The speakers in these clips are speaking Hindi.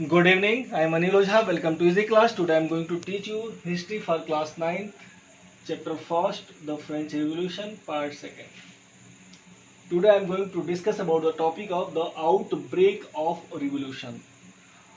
Good evening. I am Anil Ojha. Welcome to Easy Class. Today I am going to teach you history for class 9, chapter 1st, the French Revolution, part 2nd. Today I am going to discuss about the topic of the outbreak of revolution.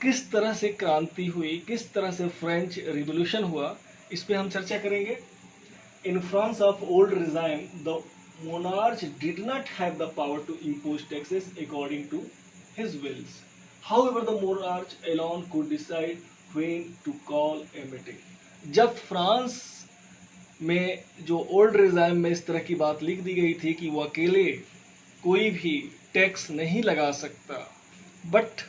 किस तरह से क्रांति हुई, किस तरह से फ्रेंच रिवॉल्यूशन हुआ, इस पे हम चर्चा करेंगे. In France of old regime, the monarch did not have the power to impose taxes according to his wills. However, the monarch alone could decide when to call a meeting. जब फ्रांस में जो ओल्ड रिजाइम में इस तरह की बात लिख दी गई थी कि वो अकेले कोई भी टैक्स नहीं लगा सकता, बट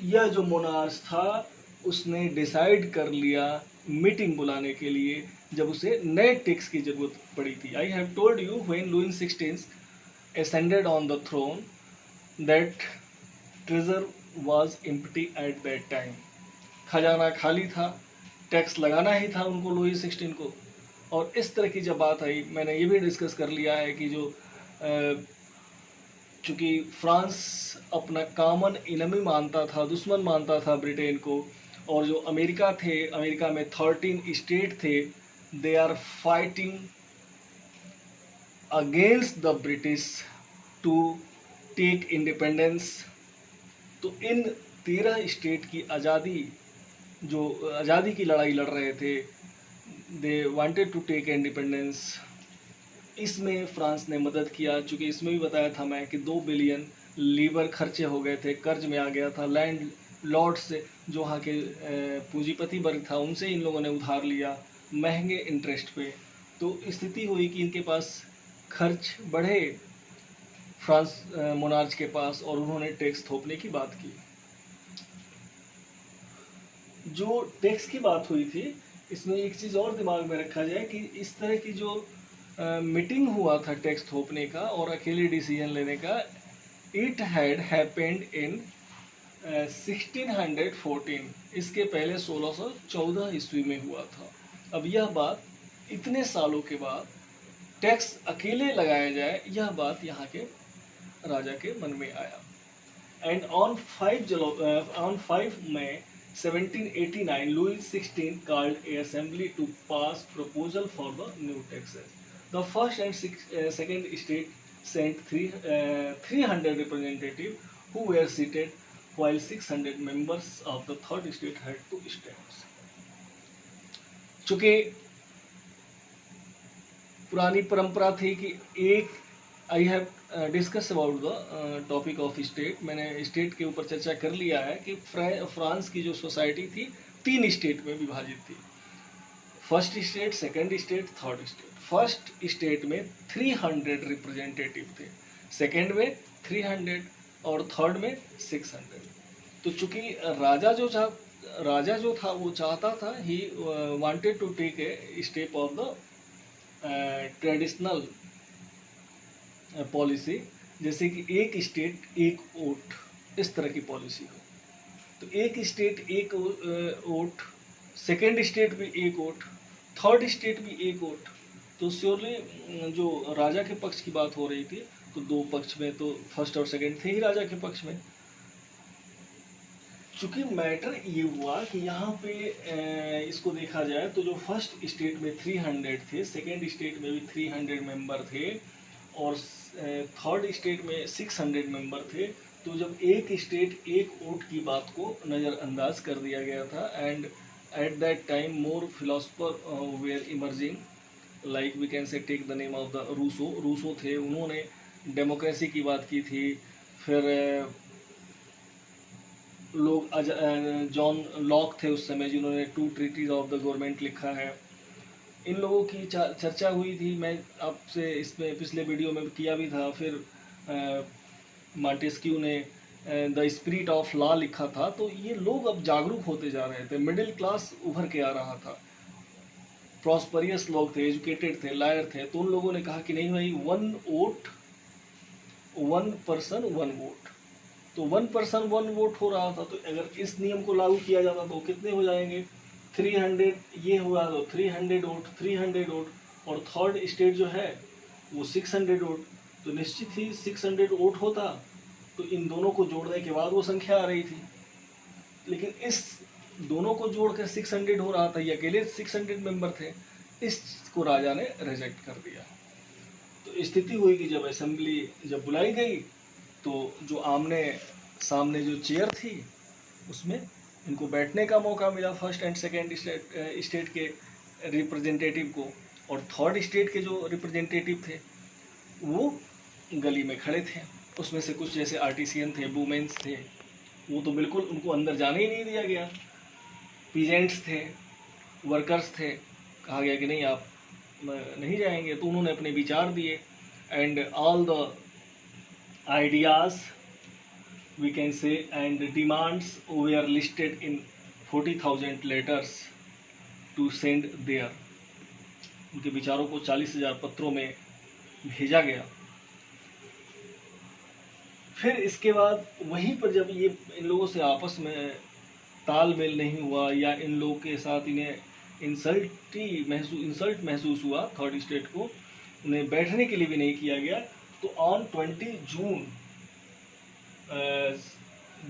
यह जो मोनार्च था उसने डिसाइड कर लिया मीटिंग बुलाने के लिए जब उसे नए टैक्स की जरूरत पड़ी थी. I have told you when Louis 16 ascended on the throne that treasure was empty at that time. खजाना खाली था, टैक्स लगाना ही था उनको लुई 16 को. और इस तरह की जब बात आई, मैंने ये भी डिस्कस कर लिया है कि जो चूँकि फ्रांस अपना कॉमन इनमी मानता था, दुश्मन मानता था ब्रिटेन को, और जो अमेरिका थे, अमेरिका में 13 स्टेट थे, they are fighting against the British to take independence. तो इन 13 स्टेट की आज़ादी की लड़ाई लड़ रहे थे, they wanted to take independence. इसमें फ्रांस ने मदद किया. चूँकि इसमें भी बताया था मैं कि 2 बिलियन लीवर खर्चे हो गए थे, कर्ज में आ गया था. लैंड लॉर्ड से, जो वहाँ के पूंजीपति वर्ग था, उनसे इन लोगों ने उधार लिया महंगे इंटरेस्ट पे. तो स्थिति हुई कि इनके पास खर्च बढ़े फ्रांस मोनार्च के पास, और उन्होंने टैक्स थोपने की बात की. जो टैक्स की बात हुई थी, इसमें एक चीज़ और दिमाग में रखा जाए कि इस तरह की जो मीटिंग हुआ था टैक्स थोपने का और अकेले डिसीजन लेने का, इट हैड हैपेंड इन 1614. इसके पहले 1614 ईस्वी में हुआ था. अब यह बात इतने सालों के बाद टैक्स अकेले लगाया जाए, यह बात यहाँ के राजा के मन में आया. And on 5 May 1789 Louis XVI called a assembly to pass proposal for the new taxes. The first and second state sent 300 representatives who were seated, while 600 members of the third state had to stand. चूँकि पुरानी परंपरा थी कि एक, I have discuss about the topic of state. मैंने स्टेट के ऊपर चर्चा कर लिया है कि फ्रांस की जो सोसाइटी थी 3 स्टेट में विभाजित थी. First state, second state, third state. First state में 300 रिप्रेजेंटेटिव थे, सेकंड में 300 और थर्ड में 600. तो चूंकि राजा जो था वो चाहता था, he wanted to take a step of the traditional policy, जैसे कि एक स्टेट एक वोट, इस तरह की पॉलिसी हो. तो एक स्टेट एक वोट, सेकेंड स्टेट भी एक वोट, थर्ड स्टेट भी एक वोट. तो श्योरली जो राजा के पक्ष की बात हो रही थी, तो 2 पक्ष में तो फर्स्ट और सेकेंड थे ही राजा के पक्ष में. चूँकि मैटर ये हुआ कि यहाँ पे इसको देखा जाए तो जो फर्स्ट स्टेट में 300 थे, सेकेंड स्टेट में भी 300 मेंबर थे, और थर्ड स्टेट में 600 मेंबर थे. तो जब एक स्टेट एक वोट की बात को नज़रअंदाज कर दिया गया था, and at that time more philosopher were emerging, like we can say take the name of the Rousseau थे. उन्होंने डेमोक्रेसी की बात की थी. फिर लोग जॉन लॉक थे उस समय, जिन्होंने 2 ट्रीटीज ऑफ द गवर्नमेंट लिखा है. इन लोगों की चर्चा हुई थी, मैं आपसे इसमें पिछले वीडियो में किया भी था. फिर मॉन्टेस्क्यू ने द स्पिरिट ऑफ लॉ लिखा था. तो ये लोग अब जागरूक होते जा रहे थे, मिडिल क्लास उभर के आ रहा था, प्रॉस्परियस लोग थे, एजुकेटेड थे, लायर थे. तो उन लोगों ने कहा कि नहीं भाई, 1 वोट 1 पर्सन 1 वोट. तो 1 पर्सन 1 वोट हो रहा था. तो अगर इस नियम को लागू किया जाता तो कितने हो जाएंगे, 300 ये हुआ तो 300 वोट, 300 वोट, और थर्ड स्टेट जो है वो 600 वोट. तो निश्चित ही 600 वोट होता, तो इन दोनों को जोड़ने के बाद वो संख्या आ रही थी, लेकिन इस दोनों को जोड़कर 600 हो रहा था, ये अकेले 600 मेंबर थे, इसको राजा ने रिजेक्ट कर दिया। तो स्थिति हुई कि जब असेंबली जब बुलाई गई तो जो आमने सामने जो चेयर थी उसमें इनको बैठने का मौका मिला, फर्स्ट एंड सेकेंड स्टेट के रिप्रेजेंटेटिव को, और थर्ड स्टेट के जो रिप्रेजेंटेटिव थे वो गली में खड़े थे। उसमें से कुछ जैसे आर्टिसियन थे, वुमेन्स थे, वो तो बिल्कुल उनको अंदर जाने ही नहीं दिया गया। पीजेंट्स थे, वर्कर्स थे, कहा गया कि नहीं आप नहीं जाएंगे। तो उन्होंने अपने विचार दिए, and all the ideas we can say and demands were listed in 40,000 letters to send there. उनके विचारों को 40,000 पत्रों में भेजा गया। फिर इसके बाद वहीं पर जब ये इन लोगों से आपस में तालमेल नहीं हुआ या इन लोगों के साथ इन्हें इंसल्ट महसूस हुआ, थर्ड स्टेट को उन्हें बैठने के लिए भी नहीं किया गया, तो on 20 June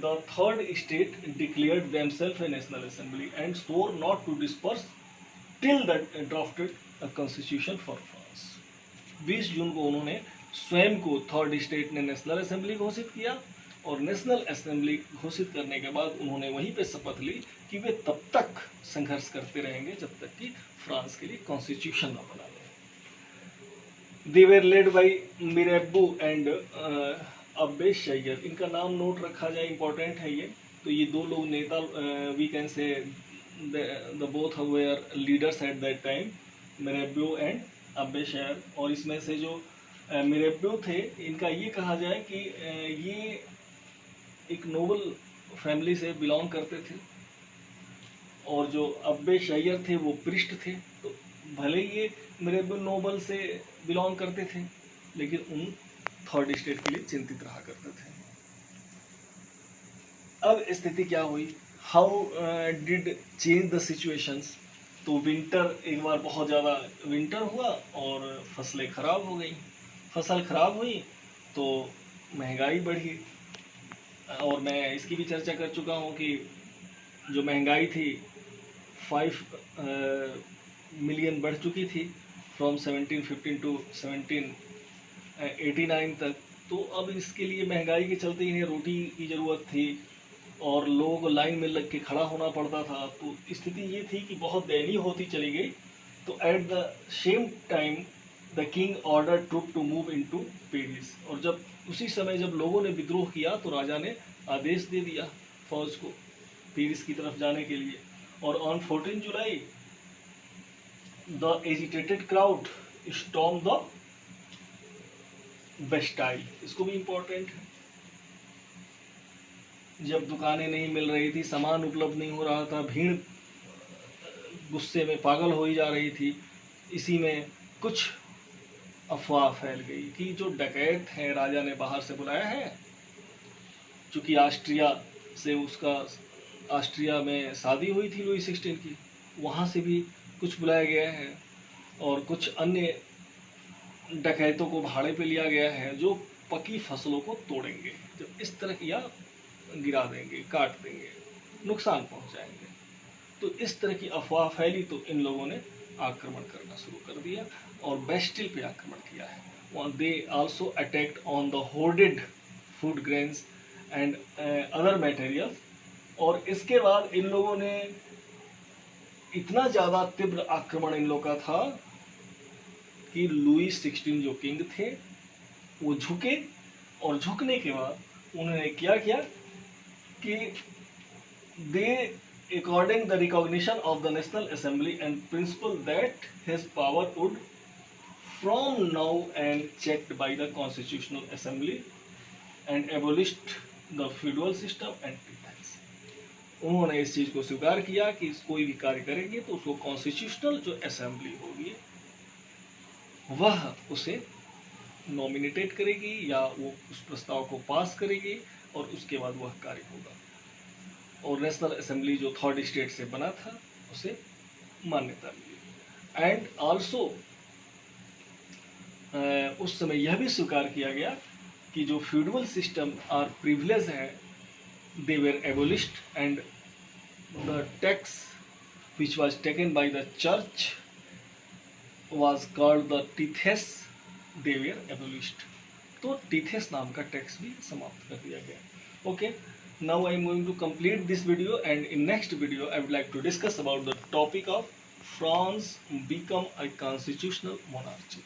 the third state declared themselves a national assembly and swore not to disperse till the drafted constitution for France. 20 जून को उन्होंने स्वयं को थर्ड स्टेट ने नेशनल असेंबली घोषित किया, और नेशनल असेंबली घोषित करने के बाद उन्होंने वहीं पे शपथ ली कि वे तब तक संघर्ष करते रहेंगे जब तक कि फ्रांस के लिए कॉन्स्टिट्यूशन न बना ले। दे वर led by मिरेबू and Abbe share. इनका नाम नोट रखा जाए, इंपॉर्टेंट है ये। तो ये दो लोग नेता, we can say the both were leaders at that time, Mirabeau and Abbe Sieyes. और इसमें से जो मिरेबू थे, इनका ये कहा जाए कि ये एक नोबल फैमिली से बिलोंग करते थे, और जो अब्बे शैयर थे वो प्रिस्ट थे। तो भले ही ये मिरेबू नोबल से बिलोंग करते थे, लेकिन उन थर्ड स्टेट के लिए चिंतित रहा करते थे। अब स्थिति क्या हुई, how did change the situations. तो विंटर, एक बार बहुत ज़्यादा विंटर हुआ और फसलें खराब हो गई। फसल खराब हुई तो महंगाई बढ़ी, और मैं इसकी भी चर्चा कर चुका हूँ कि जो महंगाई थी 5 मिलियन बढ़ चुकी थी फ्रॉम 1715 टू 1789 तक। तो अब इसके लिए महंगाई के चलते इन्हें रोटी की ज़रूरत थी, और लोगों को लाइन में लग के खड़ा होना पड़ता था। तो स्थिति ये थी कि बहुत दयनीय होती चली गई। तो at the same time the king order troop to move into Paris. और जब उसी समय जब लोगों ने विद्रोह किया तो राजा ने आदेश दे दिया फौज को पेरिस की तरफ जाने के लिए। और on 14 July the agitated crowd storm the Bastille. इसको भी इम्पोर्टेंट है। जब दुकानें नहीं मिल रही थी, सामान उपलब्ध नहीं हो रहा था, भीड़ गुस्से में पागल हो ही जा रही थी, इसी में कुछ अफवाह फैल गई कि जो डकैत हैं राजा ने बाहर से बुलाया है, चूँकि ऑस्ट्रिया में शादी हुई थी लुई 16 की, वहाँ से भी कुछ बुलाया गया है, और कुछ अन्य डकैतों को भाड़े पे लिया गया है जो पकी फसलों को तोड़ेंगे, जब इस तरह की, या गिरा देंगे, काट देंगे, नुकसान पहुँचाएंगे। तो इस तरह की अफवाह फैली तो इन लोगों ने आक्रमण करना शुरू कर दिया और बेस्टिल पे आक्रमण किया है। They also attacked on the hoarded food grains and other material. और इसके बाद इन लोगों ने इतना ज़्यादा तीव्र आक्रमण इन लोगों का था कि लुई 16 जो किंग थे वो झुके, और झुकने के बाद उन्होंने क्या किया कि दे according the recognition of the National Assembly and principle that his power would from now and checked by the Constitutional Assembly and abolished the feudal system and pretense। उन्होंने इस चीज़ को स्वीकार किया कि कोई भी कार्य करेंगे तो उसको कॉन्स्टिट्यूशनल जो असेंबली होगी वह उसे नॉमिनेटेड करेगी या वो उस प्रस्ताव को पास करेगी, और उसके बाद वह कार्य होगा। और नेशनल असेंबली जो थर्ड स्टेट से बना था उसे मान्यता मिली। एंड आल्सो उस समय यह भी स्वीकार किया गया कि जो फ्यूडल सिस्टम और प्रिविलेज है they were abolished and the tax which was taken by the church was called the tithes. They were abolished. तो टीथेस नाम का टैक्स भी समाप्त कर दिया गया. Okay, now I am going to complete this video and in next video I would like to discuss about the topic of France become a constitutional monarchy.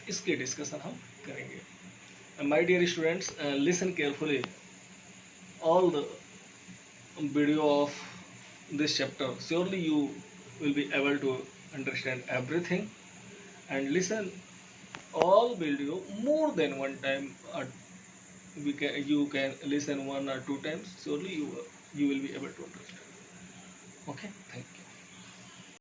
इसके डिस्कशन हम करेंगे. My dear students, listen carefully all the video of this chapter. Surely you will be able to understand everything, and listen all video more than one time. You can listen 1 or 2 times. Surely you will be able to understand. Okay, thank you.